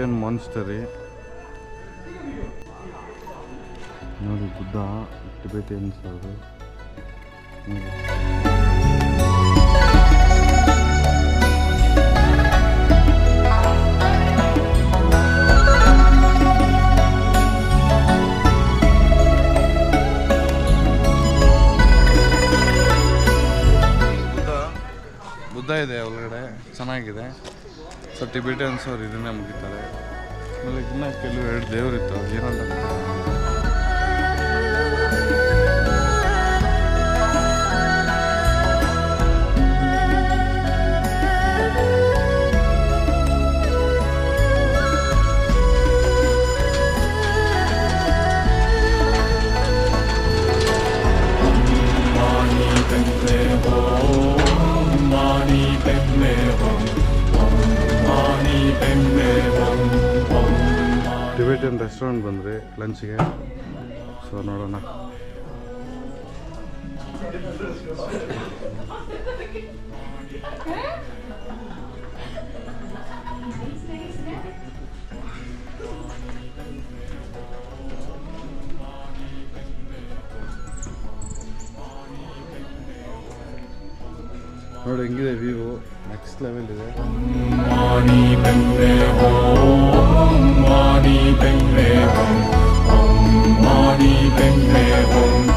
Tibetan ಮಾನ್ಸ್ಟರಿ ನೋಡಿ, Buddha Tibetans ಅವರು. ಬುದ್ಧ ಇದೆ ಒಳಗಡೆ, ಚೆನ್ನಾಗಿದೆ. ಸೊ ಟಿಬೆಟಿಯನ್ಸ್ ಅವ್ರು ಇದನ್ನೇ ಮುಗಿತಾರೆ. ಆಮೇಲೆ ಇನ್ನೂ ಕೆಲವು 2 ದೇವರಿತ್ತು, ಏನಂತ ಟಿಬೆಟಿಯನ್ ರೆಸ್ಟೋರೆಂಟ್ ಬಂದ್ರಿ ಲಂಚ್ಗೆ. ಸೊ ನೋಡೋಣ. ನೋಡಿ ಹೆಂಗಿದೆ ವ್ಯೂ, ನೆಕ್ಸ್ಟ್ ಲೆವೆಲ್ ಇದೆ. Mani Padme Hum, Om Mani Padme Hum.